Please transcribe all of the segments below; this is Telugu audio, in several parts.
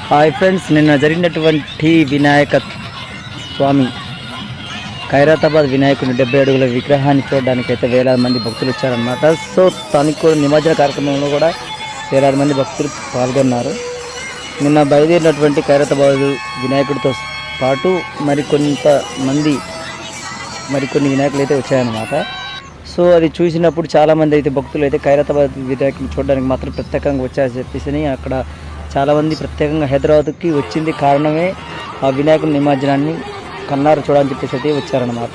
హాయ్ ఫ్రెండ్స్, నిన్న జరిగినటువంటి వినాయక స్వామి ఖైరతాబాద్ వినాయకుని 70 అడుగుల విగ్రహాన్ని చూడడానికి అయితే వేలాది మంది భక్తులు వచ్చారనమాట. సో తనకు కూడా నిమజ్జన కార్యక్రమంలో కూడా వేలాది మంది భక్తులు పాల్గొన్నారు. నిన్న బయలుదేరినటువంటి ఖైరతాబాద్ వినాయకుడితో పాటు మరికొన్ని వినాయకులు అయితే వచ్చాయన్నమాట. సో అది చూసినప్పుడు చాలామంది అయితే భక్తులు అయితే ఖైరతాబాద్ వినాయకుడిని చూడడానికి మాత్రం ప్రత్యేకంగా వచ్చారని చెప్పేసి అక్కడ చాలామంది ప్రత్యేకంగా హైదరాబాద్కి వచ్చింది కారణమే ఆ వినాయకుడి నిమజ్జనాన్ని కన్నారు చూడాలని చెప్పేసి అయితే వచ్చారనమాట.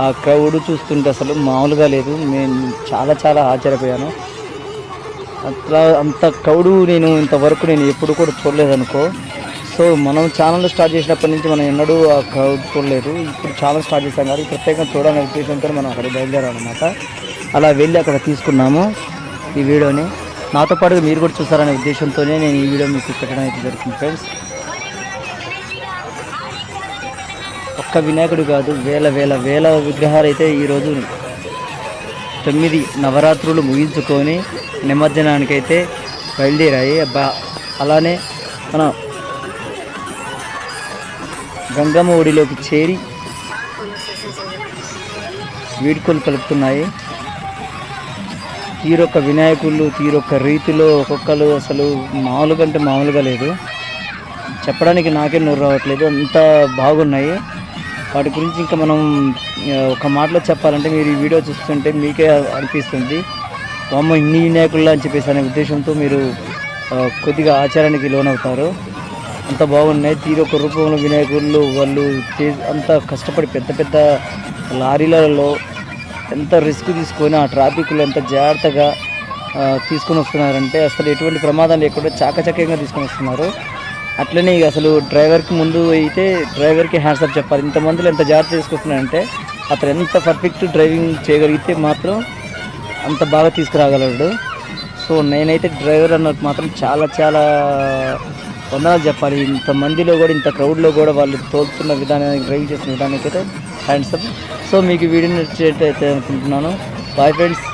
ఆ క్రౌడ్ చూస్తుంటే అసలు మామూలుగా లేదు. నేను చాలా ఆశ్చర్యపోయాను. అంత క్రౌడ్ నేను ఇంతవరకు ఎప్పుడు కూడా చూడలేదనుకో. సో మనం ఛానల్ స్టార్ట్ చేసినప్పటి నుంచి మనం ఎన్నడూ ఆ క్రౌడ్ చూడలేదు. ఇప్పుడు ఛానల్ స్టార్ట్ చేస్తాం కాబట్టి ప్రత్యేకంగా చూడాలనే ఉద్దేశంతో మనం అక్కడికి బయలుదేరామన్నమాట. అలా వెళ్ళి అక్కడ తీసుకున్నాము ఈ వీడియోని. నాతో పాటుగా మీరు కూడా చూస్తారనే ఉద్దేశంతోనే నేను ఈ వీడియో మీకు పెట్టడం అయితే జరుగుతుంది ఫ్రెండ్స్. ఒక్క వినాయకుడు కాదు, వేల విగ్రహాలు అయితే ఈరోజు 9 నవరాత్రులు ముగించుకొని నిమజ్జనానికైతే బయలుదేరాయి. అలానే మన గంగమ్మ ఒడిలోకి చేరి వీడ్కోలు పలుకుతున్నాయి. తీరొక్క వినాయకుళ్ళు తీరొక్క రీతిలో ఒక్కొక్కరు అసలు మామూలుగా లేదు. చెప్పడానికి నాకే నోరు రావట్లేదు, అంత బాగున్నాయి. వాటి గురించి ఇంకా మనం ఒక మాటలో చెప్పాలంటే మీరు ఈ వీడియో చూస్తుంటే మీకే అనిపిస్తుంది అమ్మ ఇన్ని వినాయకుల్లా అని చెప్పేసి అనే ఉద్దేశంతో మీరు కొద్దిగా ఆచారానికి లోనవుతారు. అంత బాగున్నాయి. తీరొక్క రూపంలో వినాయకుళ్ళు వాళ్ళు అంత కష్టపడి పెద్ద లారీలలో ఎంత రిస్క్ తీసుకొని ఆ ట్రాఫిక్లో ఎంత జాగ్రత్తగా తీసుకొని వస్తున్నారంటే అసలు ఎటువంటి ప్రమాదం లేకుండా చాకచక్యంగా తీసుకొని వస్తున్నారు. అట్లనే అసలు డ్రైవర్కి ముందు అయితే డ్రైవర్కి హ్యాండ్సప్ చెప్పాలి. ఇంతమందిలో ఎంత జాగ్రత్త తీసుకొస్తున్నారంటే అతను ఎంత పర్ఫెక్ట్ డ్రైవింగ్ చేయగలిగితే మాత్రం అంత బాగా తీసుకురాగలడు. సో నేనైతే డ్రైవర్ అన్నట్టు మాత్రం చాలా వందనాలు చెప్పాలి. ఇంతమందిలో కూడా ఇంత క్రౌడ్లో కూడా వాళ్ళు తోలుతున్న విధానానికి డ్రైవ్ చేస్తున్న విధానానికి అయితే హ్యాండ్సప్. సో మీకు వీడియో నచ్చినట్లయితే అనుకుంటున్నాను. Bye friends.